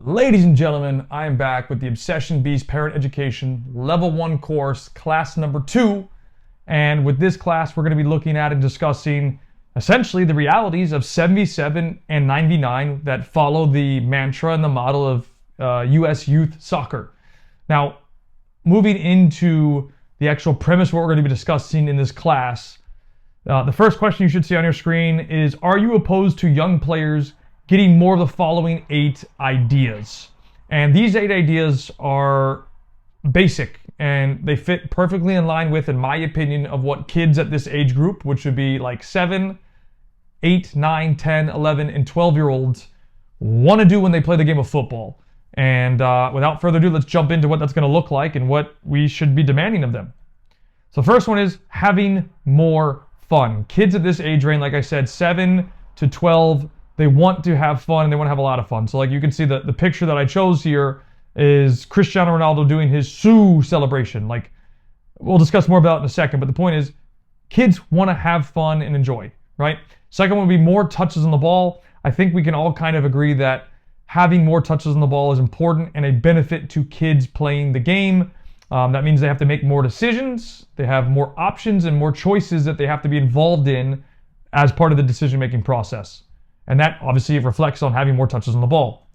Ladies and gentlemen, I am back with the Obsession Beast Parent Education Level 1 course, class number 2. And with this class, we're going to be looking at and discussing essentially the realities of 7v7 and 9v9 that follow the mantra and the model of U.S. youth soccer. Now, moving into the actual premise of what we're going to be discussing in this class, the first question you should see on your screen is, are you opposed to young players getting more of the following 8 ideas? And these 8 ideas are basic and they fit perfectly in line with, in my opinion, of what kids at this age group, which would be like 7, 8, 9, 10, 11, and 12-year-olds, want to do when they play the game of football. And without further ado, let's jump into what that's going to look like and what we should be demanding of them. So the first one is having more fun. Kids at this age range, like I said, 7 to 12, they want to have fun and they want to have a lot of fun. So like you can see the picture that I chose here is Cristiano Ronaldo doing his Su celebration. Like, we'll discuss more about it in a second, but the point is kids want to have fun and enjoy, right? Second one would be more touches on the ball. I think we can all kind of agree that having more touches on the ball is important and a benefit to kids playing the game. That means they have to make more decisions, they have more options and more choices that they have to be involved in as part of the decision-making process. And that obviously reflects on having more touches on the ball.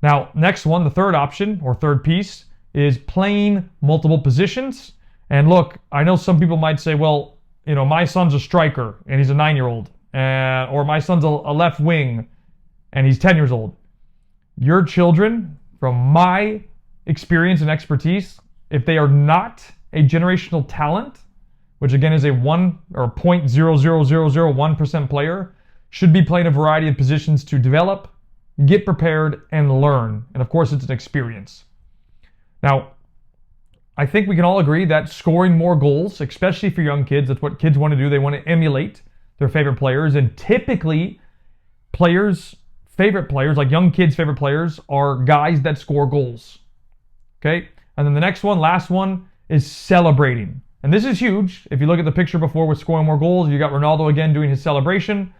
Now, next one, the third option or third piece is playing multiple positions. And look, I know some people might say, well, you know, my son's a striker and he's a 9-year-old, or my son's a left wing and he's 10 years old. Your children, from my experience and expertise, if they are not a generational talent, which again is a 1 or 0.00001% player, should be playing a variety of positions to develop, get prepared, and learn. And of course, it's an experience. Now, I think we can all agree that scoring more goals, especially for young kids, that's what kids want to do. They want to emulate their favorite players. And typically, favorite players, like young kids' favorite players, are guys that score goals. Okay? And then the next one, last one, is celebrating. And this is huge. If you look at the picture before with scoring more goals, you got Ronaldo again doing his celebration.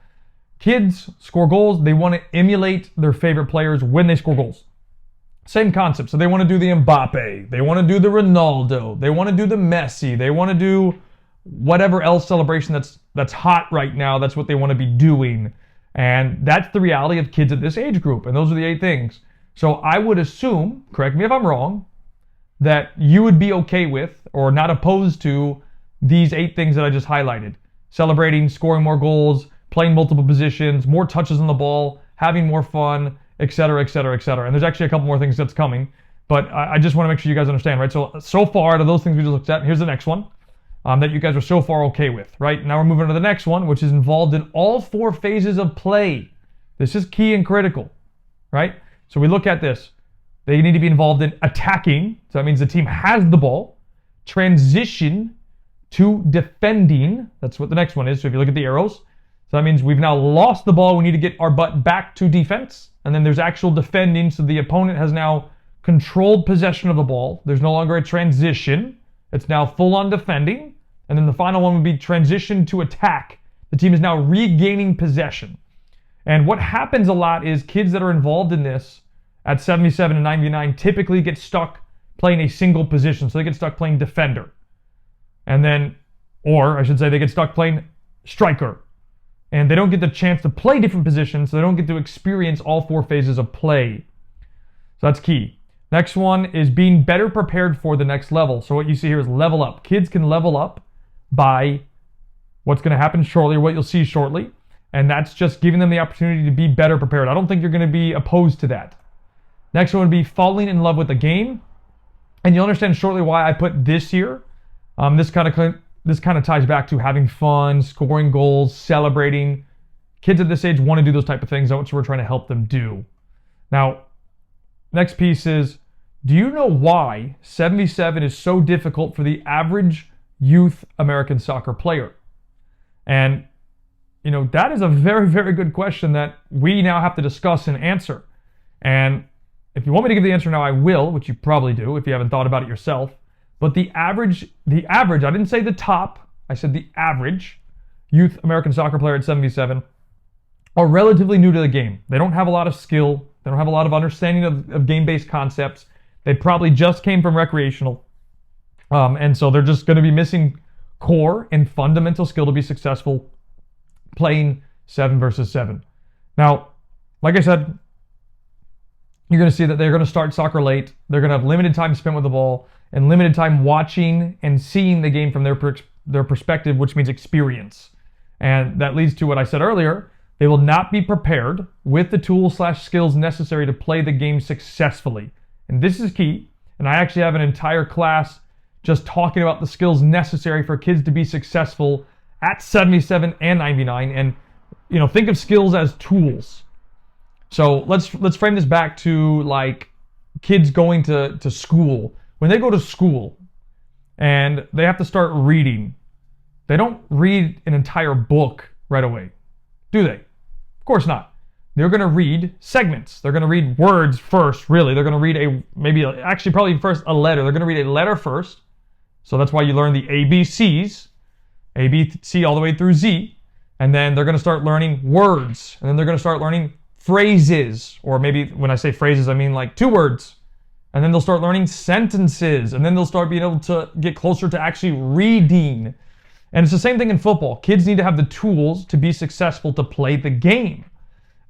Kids score goals. They want to emulate their favorite players when they score goals. Same concept. So they want to do the Mbappe. They want to do the Ronaldo. They want to do the Messi. They want to do whatever else celebration that's hot right now. That's what they want to be doing. And that's the reality of kids at this age group. And those are the 8 things. So I would assume, correct me if I'm wrong, that you would be okay with or not opposed to these 8 things that I just highlighted. Celebrating, scoring more goals, playing multiple positions, more touches on the ball, having more fun, etc., etc., etc. And there's actually a couple more things that's coming, but I just want to make sure you guys understand, right? So far, out of those things we just looked at, here's the next one that you guys are so far okay with, right? Now we're moving on to the next one, which is involved in all 4 phases of play. This is key and critical, right? So we look at this. They need to be involved in attacking, so that means the team has the ball, transition to defending, that's what the next one is, so if you look at the arrows, so that means we've now lost the ball. We need to get our butt back to defense. And then there's actual defending. So the opponent has now controlled possession of the ball. There's no longer a transition. It's now full on defending. And then the final one would be transition to attack. The team is now regaining possession. And what happens a lot is kids that are involved in this at 77 and 99 typically get stuck playing a single position. So they get stuck playing defender. And then, or I should say they get stuck playing striker. And they don't get the chance to play different positions, so they don't get to experience all 4 phases of play. So that's key. Next one is being better prepared for the next level. So what you see here is level up. Kids can level up by what's going to happen shortly, or what you'll see shortly. And that's just giving them the opportunity to be better prepared. I don't think you're going to be opposed to that. Next one would be falling in love with the game. And you'll understand shortly why I put this here. This kind of ties back to having fun, scoring goals, celebrating. Kids at this age want to do those type of things. That's what we're trying to help them do. Now, next piece is, do you know why 7v7 is so difficult for the average youth American soccer player? And, you know, that is a very, very good question that we now have to discuss and answer. And if you want me to give the answer now, I will, which you probably do if you haven't thought about it yourself. But the average, I didn't say the top, I said the average youth American soccer player at 7v7 are relatively new to the game. They don't have a lot of skill. They don't have a lot of understanding of game-based concepts. They probably just came from recreational. And so they're just going to be missing core and fundamental skill to be successful playing 7 versus 7. Now, like I said, you're going to see that they're going to start soccer late. They're going to have limited time spent with the ball and limited time watching and seeing the game from their perspective, which means experience. And that leads to what I said earlier. They will not be prepared with the tools/skills necessary to play the game successfully. And this is key. And I actually have an entire class just talking about the skills necessary for kids to be successful at 77 and 99. And, think of skills as tools. So let's frame this back to like kids going to school. When they go to school and they have to start reading, they don't read an entire book right away, do they? Of course not. They're going to read segments. They're going to read words first, really. They're going to read probably first a letter. They're going to read a letter first. So that's why you learn the ABCs, A, B, C, all the way through Z. And then they're going to start learning words. And then they're going to start learning phrases. Or maybe when I say phrases, I mean like 2 words. And then they'll start learning sentences. And then they'll start being able to get closer to actually reading. And it's the same thing in football. Kids need to have the tools to be successful to play the game.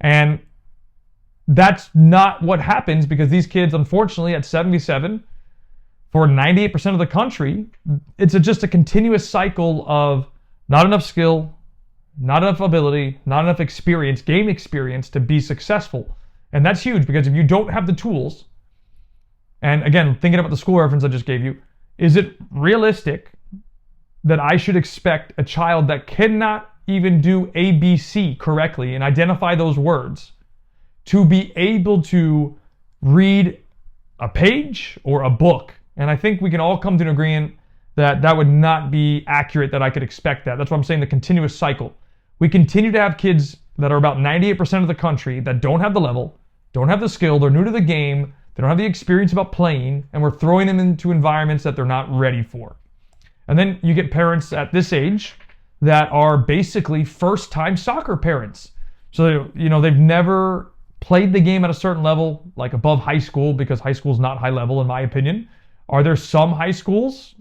And that's not what happens because these kids, unfortunately, at 77, for 98% of the country, it's just a continuous cycle of not enough skill, not enough ability, not enough experience, game experience to be successful. And that's huge because if you don't have the tools, and again, thinking about the school reference I just gave you, is it realistic that I should expect a child that cannot even do ABC correctly and identify those words to be able to read a page or a book? And I think we can all come to an agreement that that would not be accurate, that I could expect that. That's why I'm saying the continuous cycle. We continue to have kids that are about 98% of the country that don't have the level, don't have the skill, they're new to the game, they don't have the experience about playing, and we're throwing them into environments that they're not ready for. And then you get parents at this age that are basically first-time soccer parents. So, they've never played the game at a certain level, like above high school, because high school is not high level, in my opinion. Are there some high schools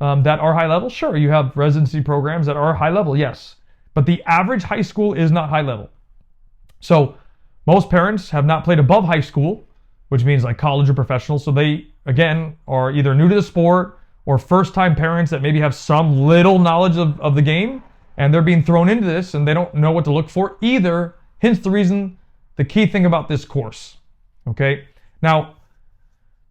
that are high level? Sure, you have residency programs that are high level, yes. But the average high school is not high level. So most parents have not played above high school, which means like college or professional. So they, again, are either new to the sport or first-time parents that maybe have some little knowledge of the game, and they're being thrown into this and they don't know what to look for either. Hence the key thing about this course. Okay? Now,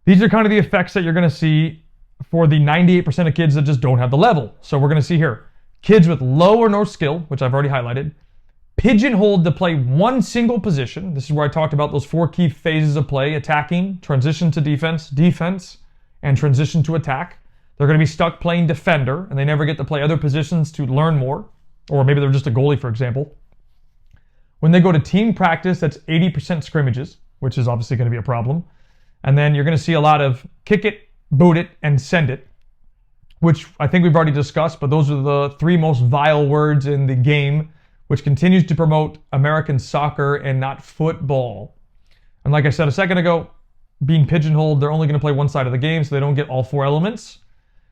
these are kind of the effects that you're going to see for the 98% of kids that just don't have the level. So we're going to see here, kids with low or no skill, which I've already highlighted, pigeonholed to play one single position. This is where I talked about those 4 key phases of play: attacking, transition to defense, defense, and transition to attack. They're going to be stuck playing defender, and they never get to play other positions to learn more. Or maybe they're just a goalie, for example. When they go to team practice, that's 80% scrimmages, which is obviously going to be a problem. And then you're going to see a lot of kick it, boot it, and send it, which I think we've already discussed, but those are the 3 most vile words in the game, which continues to promote American soccer and not football. And like I said a second ago, being pigeonholed, they're only going to play one side of the game, so they don't get all 4 elements.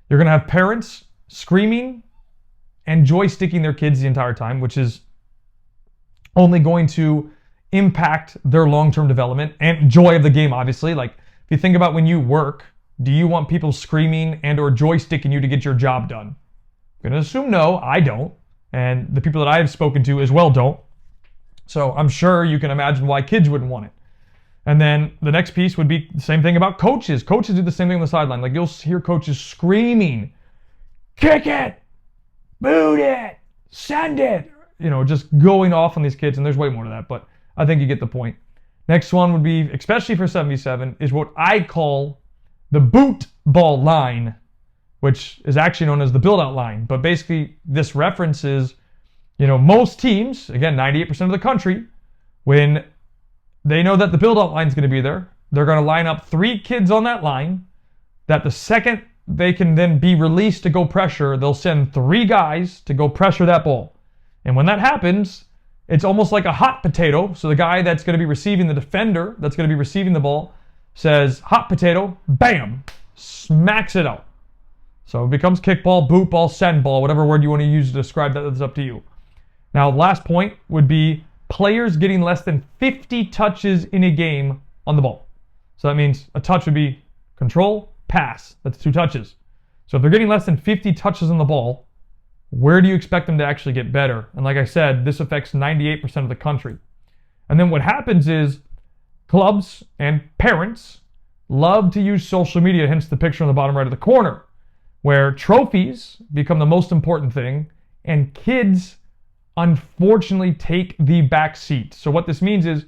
You're going to have parents screaming and joysticking their kids the entire time, which is only going to impact their long-term development and joy of the game, obviously. Like, if you think about when you work, do you want people screaming and or joysticking you to get your job done? I'm going to assume no, I don't. And the people that I have spoken to as well don't. So I'm sure you can imagine why kids wouldn't want it. And then the next piece would be the same thing about coaches. Coaches do the same thing on the sideline. Like, you'll hear coaches screaming, kick it, boot it, send it. Just going off on these kids. And there's way more to that, but I think you get the point. Next one would be, especially for 77, is what I call the boot ball line, which is actually known as the build-out line. But basically, this references, most teams, again, 98% of the country, when they know that the build-out line is going to be there, they're going to line up 3 kids on that line, that the second they can then be released to go pressure, they'll send 3 guys to go pressure that ball. And when that happens, it's almost like a hot potato. So the guy that's going to be receiving, the defender that's going to be receiving the ball, says hot potato, bam, smacks it out. So it becomes kickball, boot ball, send ball, whatever word you want to use to describe that, that's up to you. Now, the last point would be players getting less than 50 touches in a game on the ball. So that means a touch would be control, pass. That's 2 touches. So if they're getting less than 50 touches on the ball, where do you expect them to actually get better? And like I said, this affects 98% of the country. And then what happens is clubs and parents love to use social media, hence the picture on the bottom right of the corner, where trophies become the most important thing and kids unfortunately take the back seat. So what this means is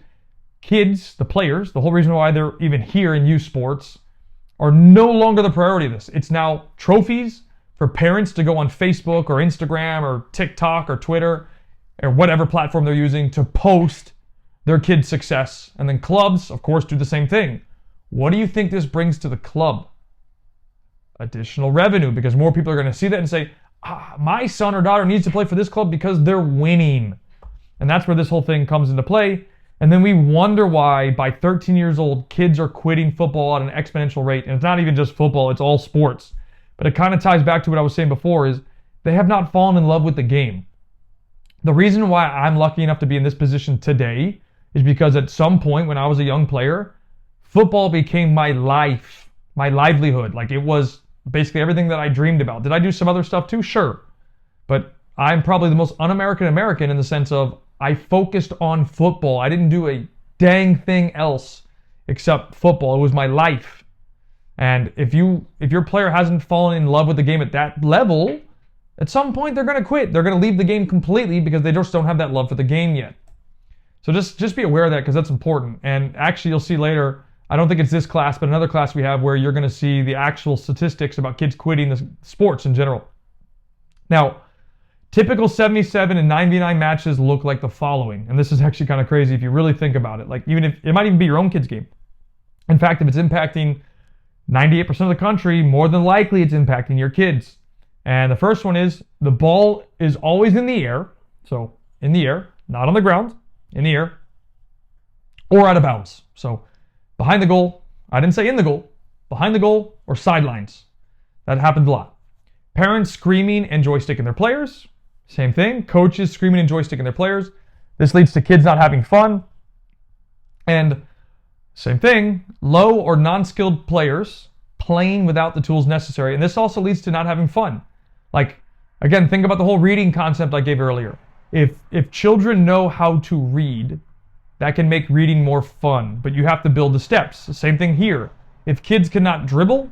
kids, the players, the whole reason why they're even here in youth sports, are no longer the priority of this. It's now trophies for parents to go on Facebook or Instagram or TikTok or Twitter or whatever platform they're using to post their kids' success. And then clubs, of course, do the same thing. What do you think this brings to the club? Additional revenue, because more people are going to see that and say, my son or daughter needs to play for this club because they're winning. And that's where this whole thing comes into play. And then we wonder why by 13 years old, kids are quitting football at an exponential rate. And it's not even just football, it's all sports. But it kind of ties back to what I was saying before, is they have not fallen in love with the game. The reason why I'm lucky enough to be in this position today is because at some point when I was a young player, football became my life, my livelihood. Like, it was basically everything that I dreamed about. Did I do some other stuff too? Sure. But I'm probably the most un-American American in the sense of I focused on football. I didn't do a dang thing else except football. It was my life. And if your player hasn't fallen in love with the game at that level, at some point they're going to quit. They're going to leave the game completely because they just don't have that love for the game yet. So just be aware of that, because that's important. And actually, you'll see later, I don't think it's this class, but another class we have where you're going to see the actual statistics about kids quitting the sports in general. Now, typical 77 and 99 matches look like the following. And this is actually kind of crazy if you really think about it. Like, even if it might even be your own kid's game. In fact, if it's impacting 98% of the country, more than likely it's impacting your kids. And the first one is the ball is always in the air. So in the air, not on the ground, in the air, or out of bounds. So behind the goal, I didn't say in the goal, behind the goal or sidelines. That happens a lot. Parents screaming and joysticking their players. Same thing. Coaches screaming and joysticking their players. This leads to kids not having fun. And same thing, low or non-skilled players playing without the tools necessary. And this also leads to not having fun. Like, again, think about the whole reading concept I gave earlier. If children know how to read, that can make reading more fun, but you have to build the steps. The same thing here. If kids cannot dribble,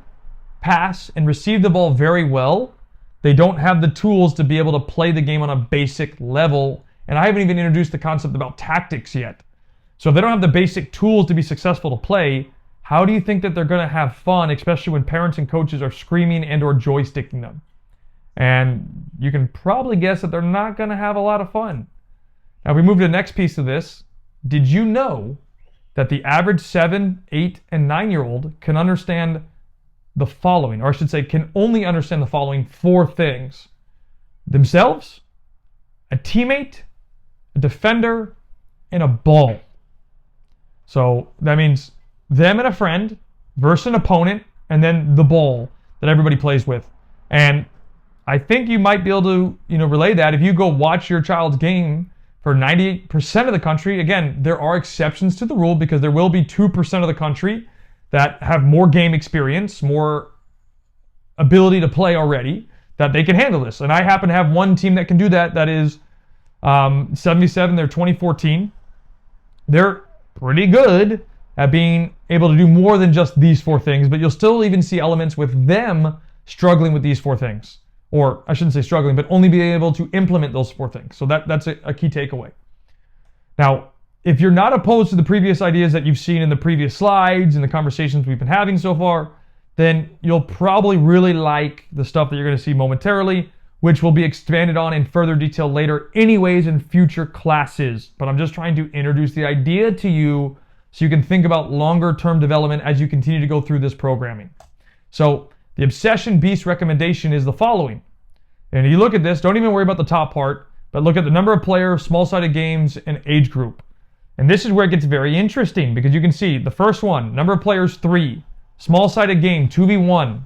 pass, and receive the ball very well, they don't have the tools to be able to play the game on a basic level. And I haven't even introduced the concept about tactics yet. So if they don't have the basic tools to be successful to play, how do you think that they're going to have fun, especially when parents and coaches are screaming and or joysticking them? And you can probably guess that they're not going to have a lot of fun. Now, if we move to the next piece of this, did you know that the average 7, 8, and 9-year-old can understand the following, or I should say can only understand the following 4 things: themselves, a teammate, a defender, and a ball. So that means them and a friend versus an opponent, and then the ball that everybody plays with. And I think you might be able to, relay that if you go watch your child's game for 98% of the country. Again, there are exceptions to the rule because there will be 2% of the country that have more game experience, more ability to play already, that they can handle this. And I happen to have one team that can do that. That is 77. They're 2014. They're pretty good at being able to do more than just these 4 things, but you'll still even see elements with them struggling with these 4 things. Or I shouldn't say struggling, but only being able to implement those 4 things. So that's a key takeaway. Now, if you're not opposed to the previous ideas that you've seen in the previous slides and the conversations we've been having so far, then you'll probably really like the stuff that you're going to see momentarily, which will be expanded on in further detail later anyways in future classes. But I'm just trying to introduce the idea to you so you can think about longer term development as you continue to go through this programming. So the Obsession Beast recommendation is the following. And you look at this, don't even worry about the top part. but look at the number of players, small-sided games, and age group. And this is where it gets very interesting because you can see the first one, number of players 3, small-sided game 2v1,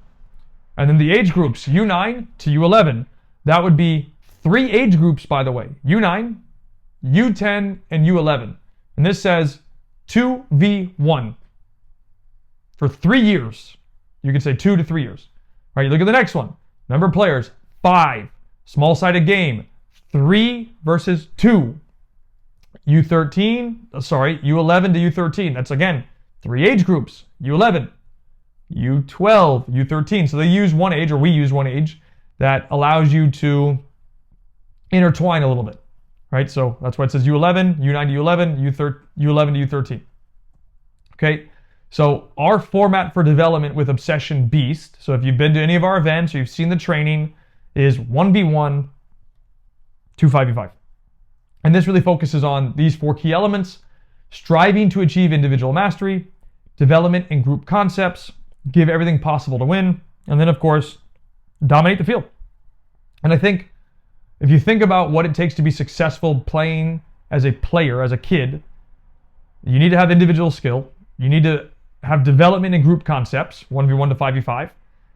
and then the age groups U9 to U11. That would be 3 age groups, by the way, U9, U10, and U11. And this says 2v1 for 3 years. You could say 2 to 3 years. All right, you look at the next one. Number of players 5, small-sided game 3 versus 2. U11 to U13. That's again 3 age groups. U11, U12, U13. So they use one age, or we use one age, that allows you to intertwine a little bit. Right? So that's why it says U11, U9 to U11, U11 to U13. Okay? So our format for development with Obsession Beast, so if you've been to any of our events or you've seen the training, is 1v1 to 5v5. And this really focuses on these 4 key elements: striving to achieve individual mastery, development and group concepts, give everything possible to win, and then, of course, dominate the field. And I think if you think about what it takes to be successful playing as a player, as a kid, you need to have individual skill, you need to have development and group concepts, 1v1 to 5v5,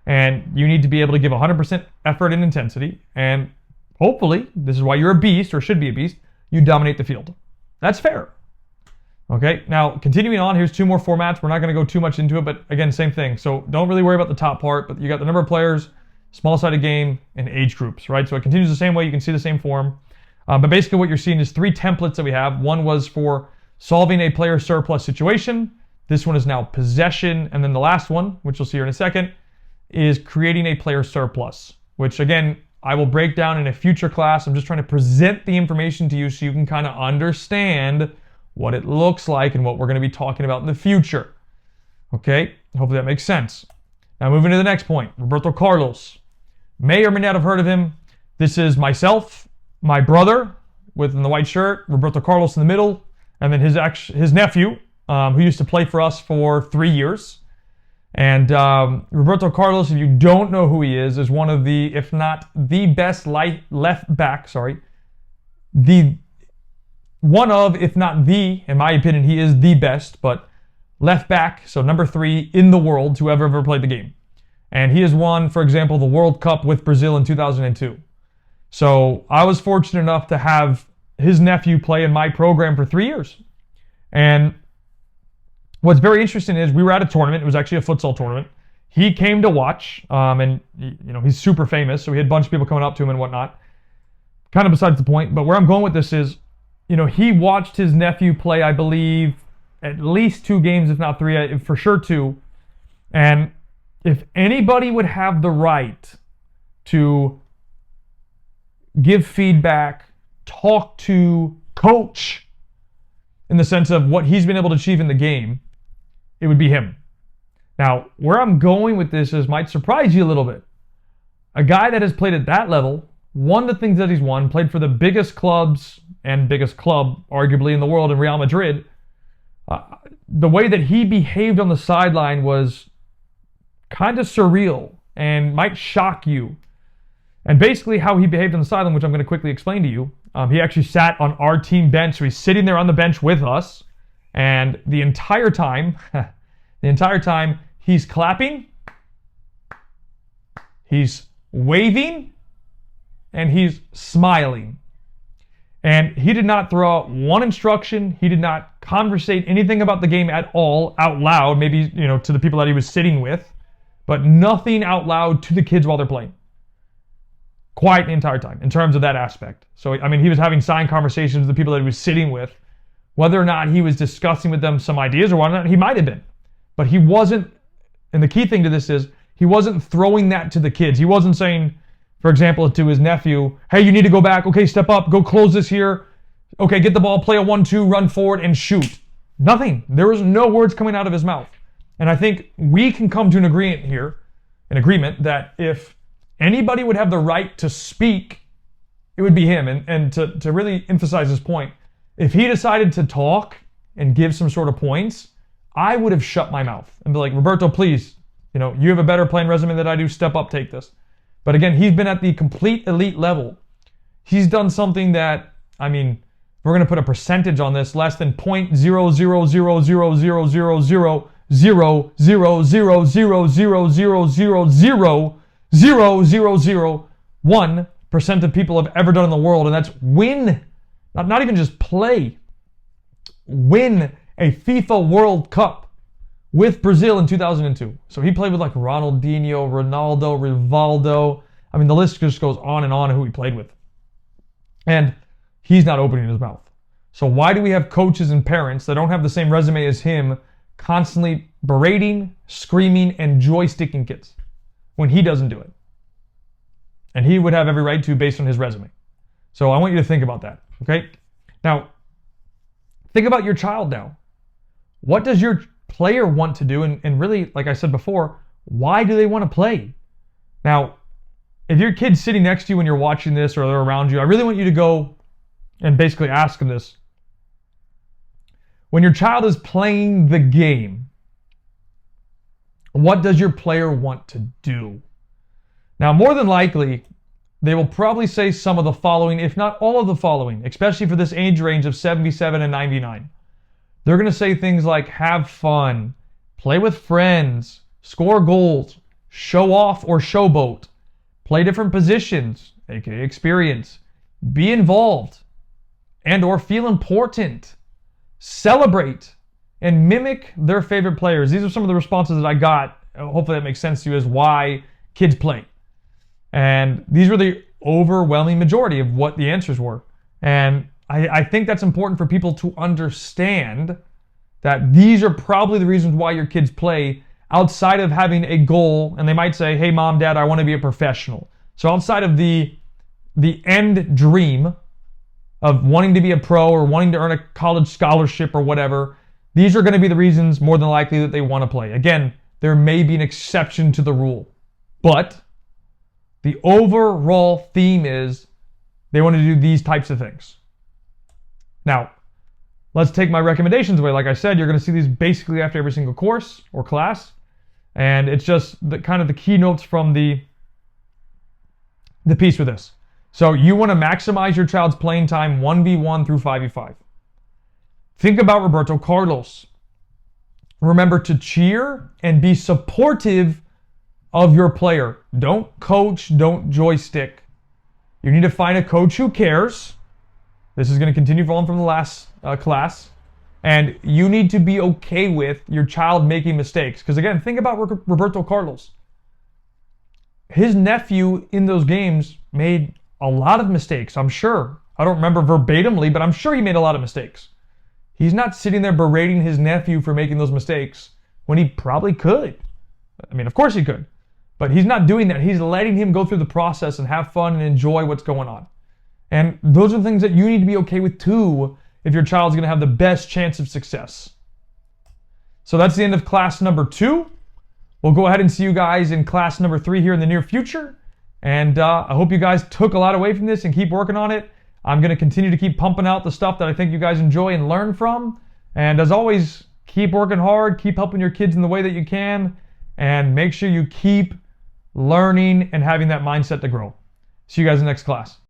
and you need to be able to give 100% effort and intensity, and hopefully, this is why you're a beast, or should be a beast, you dominate the field. That's fair. Okay, now continuing on, here's 2 more formats. We're not going to go too much into it, but again, same thing. So don't really worry about the top part, but you got the number of players, small-sided game, and age groups, right? So it continues the same way. You can see the same form. But basically what you're seeing is 3 templates that we have. One was for solving a player surplus situation. This one is now possession. And then the last one, which you'll see here in a second, is creating a player surplus, which again, I will break down in a future class. I'm just trying to present the information to you so you can kind of understand what it looks like and what we're going to be talking about in the future. Okay, hopefully that makes sense. Now moving to the next point, Roberto Carlos. May or may not have heard of him. This is myself, my brother within the white shirt, Roberto Carlos in the middle, and then his nephew, who used to play for us for 3 years. And Roberto Carlos, if you don't know who he is one of the, if not the best left back, if not the, in my opinion, he is the best, but left back, so number 3 in the world to ever played the game. And he has won, for example, the World Cup with Brazil in 2002. So I was fortunate enough to have his nephew play in my program for 3 years. And what's very interesting is we were at a tournament. It was actually a futsal tournament. He came to watch, and he's super famous, so we had a bunch of people coming up to him and whatnot. Kind of besides the point, but where I'm going with this is, he watched his nephew play, I believe, at least 2 games, if not 3, for sure 2. And if anybody would have the right to give feedback, talk to, coach, in the sense of what he's been able to achieve in the game, it would be him. Now, where I'm going with this might surprise you a little bit. A guy that has played at that level, won the things that he's won, played for the biggest clubs and biggest club, arguably, in the world in Real Madrid. The way that he behaved on the sideline was kind of surreal and might shock you. And basically how he behaved on the sideline, which I'm going to quickly explain to you, he actually sat on our team bench, so he's sitting there on the bench with us, and the entire time, he's clapping, he's waving, and he's smiling. And he did not throw out one instruction. He did not conversate anything about the game at all out loud, maybe, to the people that he was sitting with, but nothing out loud to the kids while they're playing. Quiet the entire time in terms of that aspect. So, he was having signed conversations with the people that he was sitting with. Whether or not he was discussing with them some ideas or whatnot, he might have been. But he wasn't, and the key thing to this is, he wasn't throwing that to the kids. He wasn't saying, for example, to his nephew, hey, you need to go back. Okay, step up. Go close this here. Okay, get the ball, play a 1-2, run forward, and shoot. Nothing. There was no words coming out of his mouth. And I think we can come to an agreement that if anybody would have the right to speak, it would be him. And to really emphasize this point, if he decided to talk and give some sort of points, I would have shut my mouth and be like, Roberto, please, you have a better playing resume than I do. Step up, take this. But again, he's been at the complete elite level. he's done something that, I mean, we're going to put a percentage on this, less than 0.0000000000000000001% of people have ever done in the world, and that's win, not even just play, win a FIFA World Cup with Brazil in 2002. So he played with like Ronaldinho, Ronaldo, Rivaldo. I mean, the list just goes on and on of who he played with. And he's not opening his mouth. So why do we have coaches and parents that don't have the same resume as him constantly berating, screaming, and joysticking kids when he doesn't do it? And he would have every right to based on his resume. So I want you to think about that, okay? Now, think about your child now. What does your player want to do? And really, like I said before, why do they want to play? Now, if your kid's sitting next to you when you're watching this or they're around you, I really want you to go and basically ask them this. When your child is playing the game, what does your player want to do? Now, more than likely, they will probably say some of the following, if not all of the following, especially for this age range of 77 and 99. They're going to say things like have fun, play with friends, score goals, show off or showboat, play different positions, aka experience, be involved, and or feel important, celebrate, and mimic their favorite players. These are some of the responses that I got. Hopefully that makes sense to you as why kids play. And these were the overwhelming majority of what the answers were. And I think that's important for people to understand that these are probably the reasons why your kids play outside of having a goal. And they might say, hey, mom, dad, I want to be a professional. So outside of the end dream of wanting to be a pro or wanting to earn a college scholarship or whatever, these are going to be the reasons more than likely that they want to play. Again, there may be an exception to the rule, but the overall theme is they want to do these types of things. Now, let's take my recommendations away. Like I said, you're going to see these basically after every single course or class, and it's just the kind of the keynotes from the piece with this. So you want to maximize your child's playing time 1v1 through 5v5. Think about Roberto Carlos. Remember to cheer and be supportive of your player. Don't coach, don't joystick. You need to find a coach who cares. This is going to continue on from the last class. And you need to be okay with your child making mistakes. Because again, think about Roberto Carlos. His nephew in those games made a lot of mistakes, I'm sure. I don't remember verbatimly, but I'm sure he made a lot of mistakes. He's not sitting there berating his nephew for making those mistakes when he probably could. I mean, of course he could. But he's not doing that. He's letting him go through the process and have fun and enjoy what's going on. And those are things that you need to be okay with too if your child's going to have the best chance of success. So that's the end of class number 2. We'll go ahead and see you guys in class number 3 here in the near future. And I hope you guys took a lot away from this and keep working on it. I'm going to continue to keep pumping out the stuff that I think you guys enjoy and learn from. And as always, keep working hard, keep helping your kids in the way that you can, and make sure you keep learning and having that mindset to grow. See you guys in the next class.